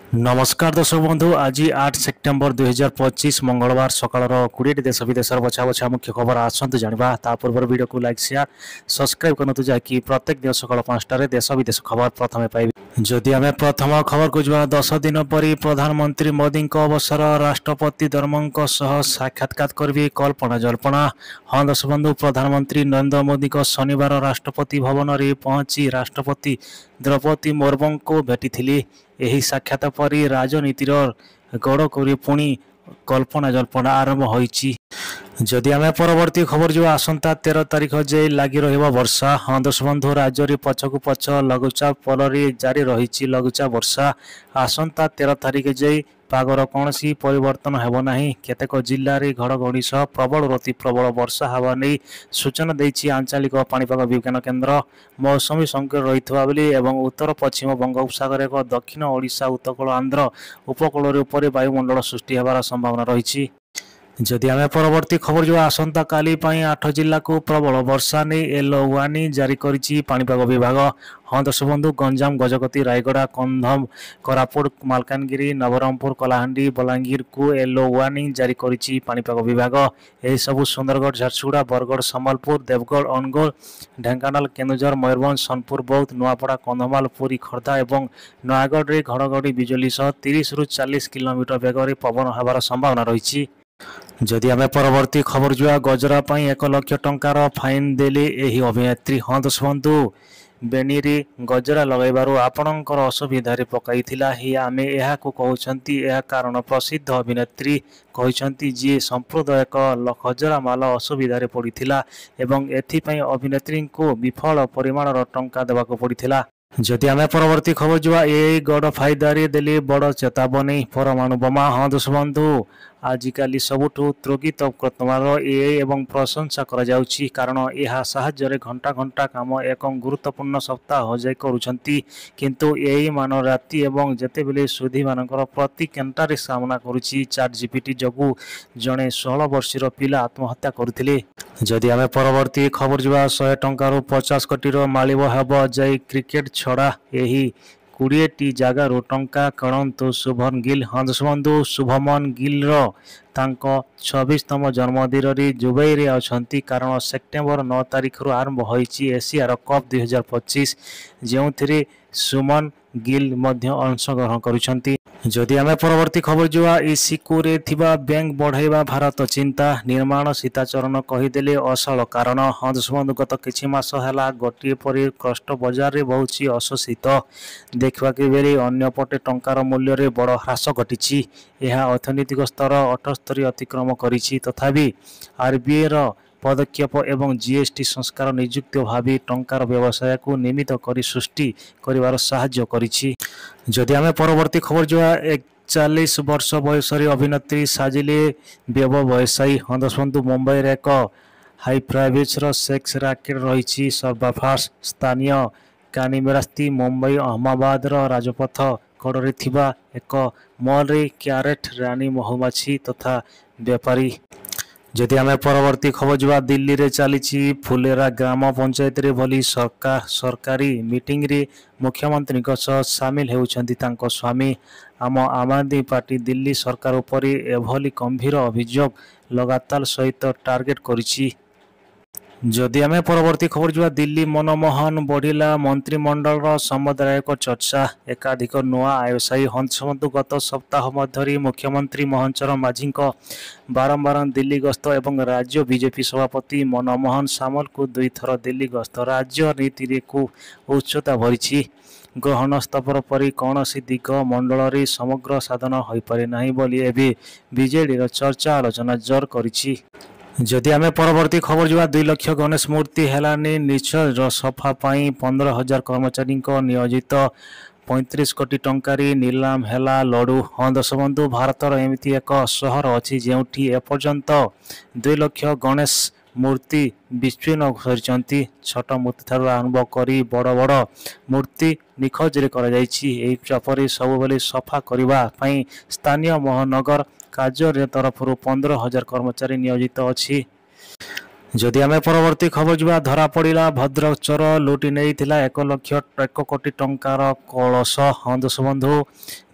नमस्कार दर्शक बंधु आज 8 सेप्टेम्बर 2025 मंगलवार सकाळ 20 देश विदेश बछा बछा मुख्य खबर आसतु जाना ता पूर्व वीडियो को लाइक शेयर सब्सक्राइब करतु जहाँकि प्रत्येक दिन सकाळ 5टार देश विदेश खबर प्रथम पाइबे। जदि आम प्रथम खबर को जा 10 दिन पर प्रधानमंत्री मोदी अवसर राष्ट्रपति धर्मों साक्षात्कार करेंगे कल्पना जल्पना। हाँ दर्शक बंधु प्रधानमंत्री नरेंद्र मोदी शनिवार राष्ट्रपति भवन में पहुंची राष्ट्रपति द्रौपदी मुर्मू को भेटी। यही साक्षात पर राजनीतिर गड़ कर पुणी कल्पना जल्पना आरंभ होइछि। जदि आम परवर्ती खबर जो आसंता 13 तारिख जे लगी रहिबा वर्षा। हाँ दर्शक बंधु राज्य में पछकु पछ लघुचाप फल जारी रही लघुचाप वर्षा आसंता 13 तारिख जे पागर कौन परिवर्तन हेब नहीं। केतेक जिले में घड़घड़ी सह प्रबल अति प्रबल वर्षा हवा नहीं सूचना देछि आंचलिक पाणीपाग विज्ञान केन्द्र। मौसमी संकेत रही एवं उत्तर पश्चिम बंगोपसागर एक दक्षिण ओडिशा उपकूल आंध्र उपकूल उपर वायुमंडल सृष्टि होवार संभावना रही। जदि आम परवर्ती खबर जो आसंता काली 8 जिला को प्रबल वर्षा नहीं येलो वार्निंग जारी करिछि पाणीपाग विभाग। हाँ दर्शक बंधु गंजाम गजपति रायगड़ा कंधम कोरापुट मालकानगिरी नवरंगपुर कलाहांडी बलांगीर को येलो वार्निंग जारी करिछि पाणीपाग विभाग। यही सबु सुंदरगढ़ झारसुगुड़ा बरगढ़ संबलपुर देवगढ़ अनुगोल ढेंकानाल केन्दुझर मयूरभंज सोनपुर बौद्ध नुआपड़ा कंधमाल पुरी खोर्धा और नयागढ़ में घड़घड़ी बिजुली सह 30 ରୁ 40 किलोमीटर बेगर पवन होवार संभावना रही। जदि आम परवर्ती खबर जुआ गजरा 1 लाख टंकार फाइन देले यही अभिनेत्री। हाँ दर्शक बंधु बेणी गजरा लगैबारु आपणकर असुविधार पकई ही आमे यह कहते यह कारण प्रसिद्ध अभिनेत्री कहते जी संप्रद 1 लाख गजरा माल असुविधार पड़ता एवं एथिपाई अभिनेत्री को विफल परिमाणर टंका देवाक पड़ता। जदि आम परवर्ती खबर जुआ ए गड़ फायदारी देली बड़ चेतावनी परमाणु बोमा। हाँ दर्शक बंधु आजिकाली सबुठु त्रगित वर्तमान ए प्रशंसा करा जाउछि कारण यह साहाय्य घंटा घंटा काम एक गुरुत्वपूर्ण सप्ताह हजाई करुछंती किंतु ए मान राति एवं जेतेबेले सुधी मानकर प्रति घंटार सामना करुछि चैट जीपीटी जगु जड़े 16 वर्षीय पिला आत्महत्या करथिले। जदि आम परवर्ती खबर जुआ 100 टंकार 50 कोटी मालिब हेब जाई क्रिकेट छड़ा यही 20टी जगार टंका कणंतु शुभमन गिल। हाँ दर्शक बंधु शुभमन गिल तांको 26तम जन्मदिन दुबई में अच्छा कारण सेप्टेम्बर 9 तारिख आरंभ होइछि एशियार कप 2025 जो सुमन गिल अंशग्रहण करुछंती। जदि आम परवर्ती खबर जुआ इसिकू रे थिबा बैंक बढ़ाइबा भारत चिंता निर्माण सीताचरण कहीदेले असल कारण। हाँ दर्शक बंधु गत किछि मास हैला गोटे पर कष्ट बजार रे बहुत अशोषित देखा बेले अन्यपटे टंकार मूल्य रे बड़ ह्रास घटी यह अर्थनैतिक स्तर 78 अतिक्रम करिछि तथापि आरबीआई रो पदक्षेप एवं जीएसटी संस्कार नियुक्त भावी टंकार व्यवसाय को निमित्त कर सृष्टि करिवार साहाय्य करिछि। जदि आम परवर्ती खबर जो 41 वर्ष बयस अभिनेत्री साजिले व्यवसायी। हाँ दर्शक बंधु मुंबई रे एक हाई प्राइवेट सेक्स रैकेट रही सर्वाफास्ट स्थानीय कानिमेरास्ती मुंबई अहमदाबाद राजपथ कड़े थिबा एक मॉल रे क्यारेट रानी महुमाछी तथा व्यापारी। जदि आम परवर्ती खबर जुआ दिल्ली रे चली फुलेरा ग्राम पंचायत रे भली सरकारी मीटिंग रे मुख्यमंत्री सामिल होउछंती तांको स्वामी। आम आदमी पार्टी दिल्ली सरकार उपर एभली गंभीर अभियोग लगातार सहित टार्गेट करिछि। जदि आम परवर्ती खबर जुआ दिल्ली मनमोहन बढ़िला मंत्रिमंडल समुदाय चर्चा एकाधिक नुआ आयसायी। हंसबंधु गत सप्ताह मध्य मुख्यमंत्री मोहन चरण माझी बारंबार दिल्ली गस्त एवं राज्य बीजेपी सभापति मनमोहन सामल को 2 थर दिल्ली गस्त राज्य नीति को उच्चता भरी ग्रहण स्तंभर परी कौन दिग मंडल समग्र साधन हो पारे नहीं बोली एवं बीजेडी चर्चा आलोचना जोर करिछि। जदि आम परवर्ती खबर जुआ 2 लाख गणेश मूर्ति हेलानी निश्चय सफा 15,000 कर्मचारी नियोजित 35 कोटी टंकारी नीलाम हेला लड़ू। हाँ दर्शक बंधु भारतर एमती एक सहर अच्छी जोठी एपर्यंत 2 लाख गणेश मूर्ति विच्छिन्न कर छोट मूर्ति ठार आरंभ कर बड़ बड़ मूर्ति निखोज कर सब सफा करने स्थानीय महानगर कार्य तरफ 15,000 कर्मचारी नियोजित अच्छी। ଯଦି ଆମେ ପରବର୍ତ୍ତୀ ଖବର ଯିବା, ଧରା ପଡ଼ିଲା ଭଦ୍ରକ ଚୋର ଲୁଟି ନେଇଥିଲା 1 କୋଟି ଟଙ୍କାର କଳସ। ହଁ ଦୋଷ ବନ୍ଧୁ,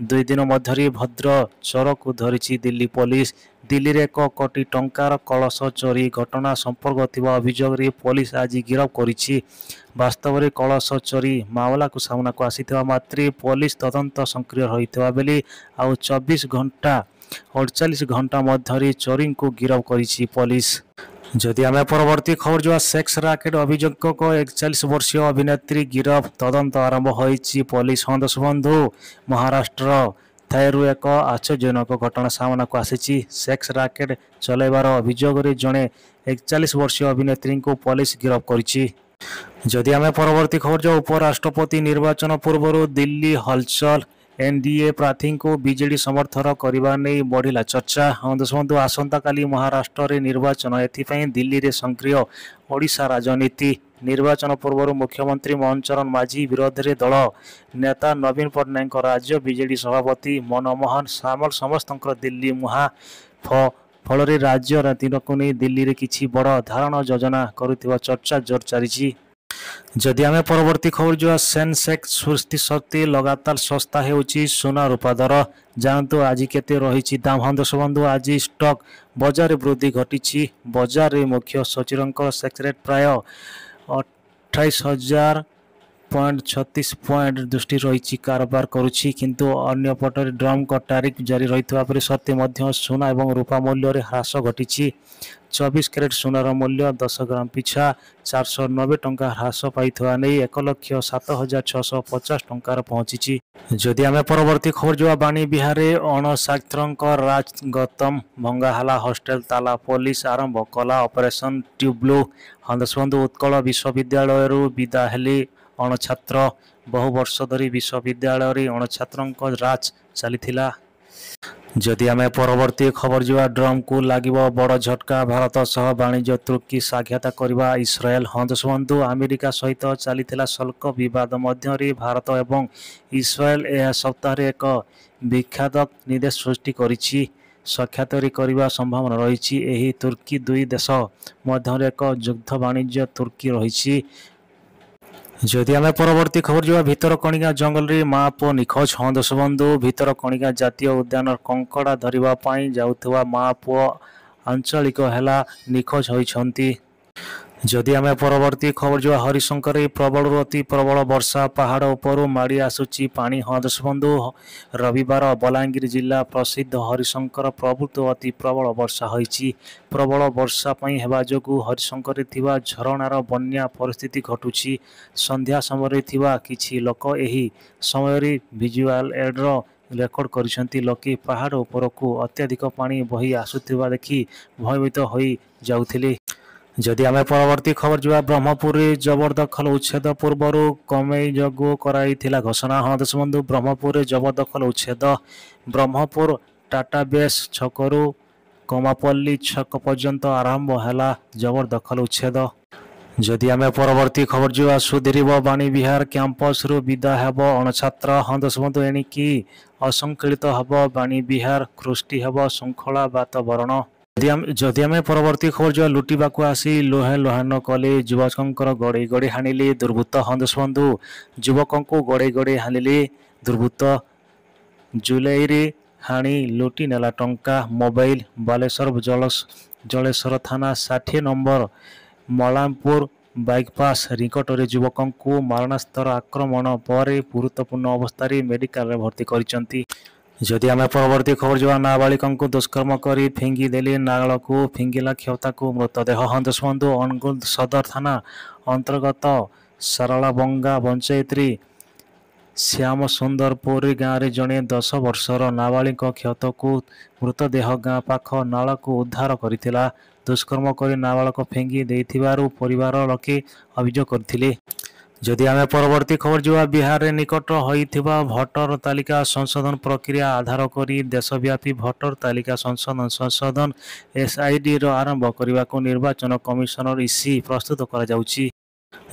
2 ଦିନ ମଧ୍ୟରେ ଭଦ୍ର ଚୋରକୁ ଧରିଛି ଦିଲ୍ଲୀ ପୋଲିସ। ଦିଲ୍ଲୀରେ 1 କୋଟି ଟଙ୍କାର କଳସ ଚୋରି ଘଟଣା ସମ୍ପର୍କ ଥିବା ଅଭିଯୋଗରେ ପୋଲିସ ଆଜି ଗିରଫ କରିଛି। ବାସ୍ତବରେ କଳସ ଚୋରି ମାମଲାକୁ ସାମ୍ନାକୁ ଆସିଥିବା ମାତ୍ରେ ପୋଲିସ ତଦନ୍ତ ସକ୍ରିୟ ରହିଥିବା ବେଳେ ଆଉ 48 ଘଣ୍ଟା ମଧ୍ୟରେ ଚୋରୀଙ୍କୁ ଗିରଫ କରିଛି ପୋଲିସ। ଯଦି ଆମେ ପରବର୍ତ୍ତୀ ଖବର ଯିବା, ସେକ୍ସ ରାକେଟ ଅଭିଯୋଗକ 41 ବର୍ଷୀୟ ଅଭିନେତ୍ରୀ ଗିରଫ, ତଦନ୍ତ ଆରମ୍ଭ ହୋଇଛି ପୋଲିସ। ହଁ ଦୋଷ ବନ୍ଧୁ, ମହାରାଷ୍ଟ୍ର ଥାଇରୁ ଏକ ଆଶ୍ଚର୍ଯ୍ୟଜନକ ଘଟଣା ସାମ୍ନାକୁ ଆସିଛି। ସେକ୍ସ ରାକେଟ ଚଳାଇବାର ଅଭିଯୋଗରେ ଜଣେ 41 ବର୍ଷୀୟ ଅଭିନେତ୍ରୀଙ୍କୁ ପୋଲିସ ଗିରଫ କରିଛି। ଯଦି ଆମେ ପରବର୍ତ୍ତୀ ଖବର ଯିବା, ଉପରାଷ୍ଟ୍ରପତି ନିର୍ବାଚନ ପୂର୍ବରୁ ଦିଲ୍ଲୀ ହଲଚଲ, ଏନଡିଏ ପ୍ରାର୍ଥୀଙ୍କୁ ବିଜେଡି ସମର୍ଥନ କରିବା ନେଇ ବଢ଼ିଲା ଚର୍ଚ୍ଚା। ହଁ ଦୋଷ ବନ୍ଧୁ, ଆସନ୍ତାକାଲି ମହାରାଷ୍ଟ୍ରରେ ନିର୍ବାଚନ, ଏଥିପାଇଁ ଦିଲ୍ଲୀରେ ସକ୍ରିୟ ଓଡ଼ିଶା ରାଜନୀତି। ନିର୍ବାଚନ ପୂର୍ବରୁ ମୁଖ୍ୟମନ୍ତ୍ରୀ ମୋହନ ଚରଣ ମାଝୀ ବିରୋଧରେ ଦଳ ନେତା ନବୀନ ପଟ୍ଟନାୟକ, ରାଜ୍ୟ ବିଜେଡି ସଭାପତି ମନମୋହନ ସାମଲ ସମସ୍ତଙ୍କର ଦିଲ୍ଲୀ ମୁହାଁ। ଫଳରେ ରାଜ୍ୟ ରାଜନୀତିକୁ ନେଇ ଦିଲ୍ଲୀରେ କିଛି ବଡ଼ ଧାରଣ ଯୋଜନା କରୁଥିବା ଚର୍ଚ୍ଚା ଜୋର ଚାଲିଛି। ଯଦି ଆମେ ପରବର୍ତ୍ତୀ ଖବର ଯିବା, ସେନ୍ସେକ୍ସ ସୃଷ୍ଟି ସତ୍ତ୍ୱେ ଲଗାତାର ଶସ୍ତା ହେଉଛି ସୁନା ରୂପା ଦର। ଜାଣନ୍ତୁ ଆଜି କେତେ ରହିଛି ଦାମ। ହଁ ଦୋଷ ବନ୍ଧୁ, ଆଜି ଷ୍ଟକ୍ ବଜାରରେ ବୃଦ୍ଧି ଘଟିଛି। ବଜାରରେ ମୁଖ୍ୟ ସୂଚୀଙ୍କ ସେକ୍ରେଟ ପ୍ରାୟ 28,000.36 ପଏଣ୍ଟ ଦୃଷ୍ଟି ରହିଛି କାରବାର କରୁଛି। କିନ୍ତୁ ଅନ୍ୟପଟରେ ଟ୍ରମ୍ପଙ୍କ ଟାରିଫ ଜାରି ରହିଥିବା ପରେ ସତ୍ତ୍ୱେ ମଧ୍ୟ ସୁନା ଏବଂ ରୂପା ମୂଲ୍ୟରେ ହ୍ରାସ ଘଟିଛି। 24 କ୍ୟାରେଟ ସୁନାର ମୂଲ୍ୟ 10 ଗ୍ରାମ ପିଛା 490 ଟଙ୍କା ହ୍ରାସ ପାଇଥିବା ନେଇ 1,07,650 ଟଙ୍କାରେ ପହଞ୍ଚିଛି। ଯଦି ଆମେ ପରବର୍ତ୍ତୀ ଖବର ଯିବା, ବାଣୀବିହାରରେ ଅଣଛାତ୍ରଙ୍କ ରାଜ ଗୌତମ, ଭଙ୍ଗା ହେଲା ହଷ୍ଟେଲ ତାଲା, ପୋଲିସ ଆରମ୍ଭ କଲା ଅପରେସନ ଟ୍ୟୁବ୍ଲୁ। ହଁ ଦୋଷ ବନ୍ଧୁ, ଉତ୍କଳ ବିଶ୍ୱବିଦ୍ୟାଳୟରୁ ବିଦା ହେଲେ ଅଣଛାତ୍ର। ବହୁ ବର୍ଷ ଧରି ବିଶ୍ୱବିଦ୍ୟାଳୟରେ ଅଣଛାତ୍ରଙ୍କ ରାଜ ଚାଲିଥିଲା। ଯଦି ଆମେ ପରବର୍ତ୍ତୀ ଖବର ଯିବା, ଟ୍ରମ୍ପଙ୍କୁ ଲାଗିବ ବଡ଼ ଝଟକା, ଭାରତ ସହ ବାଣିଜ୍ୟ ଚୁକ୍ତି ସାକ୍ଷାତ କରିବା ଇସ୍ରାଏଲ। ହଁ ଦୋଷ ବନ୍ଧୁ, ଆମେରିକା ସହିତ ଚାଲିଥିଲା ଶୁଳ୍କ ବିବାଦ ମଧ୍ୟରେ ଭାରତ ଏବଂ ଇସ୍ରାଏଲ ଏହା ସପ୍ତାହରେ ଏକ ବିବାଦକ ନିର୍ଦ୍ଦେଶ ସୃଷ୍ଟି କରିଛି। ସାକ୍ଷାତ କରିବା ସମ୍ଭାବନା ରହିଛି। ଏହି ତୁର୍କୀ ଦୁଇ ଦେଶ ମଧ୍ୟରେ ଏକ ଯୁଦ୍ଧ ବାଣିଜ୍ୟ ଚୁକ୍ତି ରହିଛି। ଯଦି ଆମେ ପରବର୍ତ୍ତୀ ଖବର ଯିବା, ଭିତରକଣିକା ଜଙ୍ଗଲରେ ମା ପୁଅ ନିଖୋଜ। ହଁ ଦୋଷ ବନ୍ଧୁ, ଭିତରକଣିକା ଜାତୀୟ ଉଦ୍ୟାନର କଙ୍କଡ଼ା ଧରିବା ପାଇଁ ଯାଉଥିବା ମା ପୁଅ ଆଞ୍ଚଳିକ ହେଲା ନିଖୋଜ ହୋଇଛନ୍ତି। ଯଦି ଆମେ ପରବର୍ତ୍ତୀ ଖବର ଯିବା, ହରିଶଙ୍କରରେ ପ୍ରବଳରୁ ଅତି ପ୍ରବଳ ବର୍ଷା, ପାହାଡ଼ ଉପରୁ ମାଡ଼ି ଆସୁଛି ପାଣି। ହଁ ଦୋଷ ବନ୍ଧୁ, ରବିବାର ବଲାଙ୍ଗୀର ଜିଲ୍ଲା ପ୍ରସିଦ୍ଧ ହରିଶଙ୍କର ପ୍ରବଳରୁ ଅତି ପ୍ରବଳ ବର୍ଷା ହୋଇଛି। ପ୍ରବଳ ବର୍ଷା ପାଇଁ ହେବା ଯୋଗୁଁ ହରିଶଙ୍କରରେ ଥିବା ଝରଣାର ବନ୍ୟା ପରିସ୍ଥିତି ଘଟୁଛି। ସନ୍ଧ୍ୟା ସମୟରେ ଥିବା କିଛି ଲୋକ ଏହି ସମୟରେ ଭିଜୁଆଲ ଏଡ୍ର ରେକର୍ଡ କରିଛନ୍ତି। ଲୋକେ ପାହାଡ଼ ଉପରକୁ ଅତ୍ୟଧିକ ପାଣି ବହି ଆସୁଥିବା ଦେଖି ଭୟଭୀତ ହୋଇ ଯାଉଥିଲେ। ଯଦି ଆମେ ପରବର୍ତ୍ତୀ ଖବର ଯିବା, ବ୍ରହ୍ମପୁରରେ ଜବରଦଖଲ ଉଚ୍ଛେଦ ପୂର୍ବରୁ କମେଇ ଯୋଗୁ କରାଇଥିଲା ଘୋଷଣା। ହଁ ଦୋଷ ବନ୍ଧୁ, ବ୍ରହ୍ମପୁରରେ ଜବରଦଖଲ ଉଚ୍ଛେଦ। ବ୍ରହ୍ମପୁର ଟାଟାବେସ୍ ଛକରୁ କମାପଲ୍ଲୀ ଛକ ପର୍ଯ୍ୟନ୍ତ ଆରମ୍ଭ ହେଲା ଜବରଦଖଲ ଉଚ୍ଛେଦ। ଯଦି ଆମେ ପରବର୍ତ୍ତୀ ଖବର ଯିବା, ସୁଧୀରିବ ବାଣୀବିହାର କ୍ୟାମ୍ପସରୁ ବିଦା ହେବ ଅଣଛାତ୍ର। ହଁ ଦୋଷ ବନ୍ଧୁ, ଏଣିକି ଅଶୃଙ୍ଖଳିତ ହେବ ବାଣୀବିହାର, ସୃଷ୍ଟି ହେବ ଶୃଙ୍ଖଳା ବାତାବରଣ। ଯଦି ଆମେ ପରବର୍ତ୍ତୀ ଖବର ଯିବା, ଲୁଟିବାକୁ ଆସି ଲୁହାନ କଲେ ଯୁବକଙ୍କର ଗୋଡ଼େଇ ଗୋଡ଼େଇ ହାଣିଲେ ଦୁର୍ବୃତ୍ତ। ହଁ ଦୋଷ ବନ୍ଧୁ, ଯୁବକଙ୍କୁ ଗୋଡ଼େଇ ଗୋଡ଼େଇ ହାଣିଲେ ଦୁର୍ବୃତ୍ତ। ଜୁଲାଇରେ ହାଣି ଲୁଟି ନେଲା ଟଙ୍କା, ମୋବାଇଲ। ବାଲେଶ୍ୱର ଜଳେଶ୍ୱର ଥାନା 60 ନମ୍ବର ମଲାମପୁର ବାଇପାସ ନିକଟରେ ଯୁବକଙ୍କୁ ମାରଣାସ୍ତ୍ର ଆକ୍ରମଣ ପରେ ଗୁରୁତର ଅବସ୍ଥାରେ ମେଡିକାଲରେ ଭର୍ତ୍ତି କରିଛନ୍ତି। ଯଦି ଆମେ ପରବର୍ତ୍ତୀ ଖବର ଯିବା, ନାବାଳିକାଙ୍କୁ ଦୁଷ୍କର୍ମ କରି ଫିଙ୍ଗି ଦେଲେ ନାଳକୁ, ଫିଙ୍ଗିଲା କ୍ଷତାକୁ ମୃତଦେହ। ହଁ ଦୋଷ ବନ୍ଧୁ, ଅନୁଗୁଳ ସଦର ଥାନା ଅନ୍ତର୍ଗତ ସାରଳାବଙ୍ଗା ପଞ୍ଚାୟତରେ ଶ୍ୟାମସୁନ୍ଦରପୁର ଗାଁରେ ଜଣେ 10 ବର୍ଷର ନାବାଳିକ କ୍ଷତକୁ ମୃତଦେହ ଗାଁ ପାଖ ନାଳକୁ ଉଦ୍ଧାର କରିଥିଲା। ଦୁଷ୍କର୍ମ କରି ନାବାଳକ ଫିଙ୍ଗି ଦେଇଥିବାରୁ ପରିବାର ଲୋକେ ଅଭିଯୋଗ କରିଥିଲେ। ଯଦି ଆମେ ପରବର୍ତ୍ତୀ ଖବର ଯିବା, ବିହାରରେ ନିକଟ ହୋଇଥିବା ଭୋଟର ତାଲିକା ସଂଶୋଧନ ପ୍ରକ୍ରିୟା ଆଧାର କରି ଦେଶବ୍ୟାପୀ ଭୋଟର ତାଲିକା ସଂଶୋଧନ ଏସ୍ଆଇଡିର ଆରମ୍ଭ କରିବାକୁ ନିର୍ବାଚନ କମିଶନର ଇସି ପ୍ରସ୍ତୁତ କରାଯାଉଛି।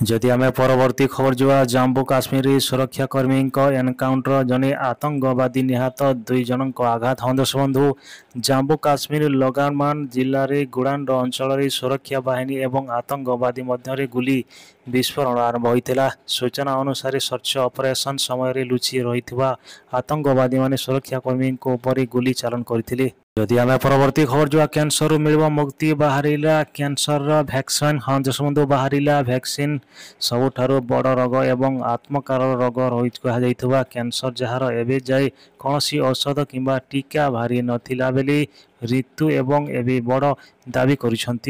जदि आम परवर्ती खबर जुआ जम्मू काश्मीर सुरक्षाकर्मी एनकाउंटर जने आतंकवादी निहत 2 जन आघात हाँ दर्शक बंधु जम्मू काश्मीर लगामान जिले में गुडान अंचल सुरक्षा बाहिनी एवं आतंकवादी मध्य गुली विस्फोरण आरंभ होता। सूचना अनुसार सर्च ऑपरेशन समय लुचि रही आतंकवादी माने सुरक्षाकर्मी उपर गुली चालन करते। जदि आम परवर्ती खबर जुआ कैंसर मिल मुक्ति बाहरिला कैंसर वैक्सीन हाँ दर्शक बंधु बाहरिला वैक्सीन सबुठारु बड़ रोग एवं आत्मकार रोग रही कहुवा कैंसर जार एवं जाए कौन औषध किंबा टीका बाहरी नथिला बेली ऋतु एवं एवं बड़ दाबी करुछंती।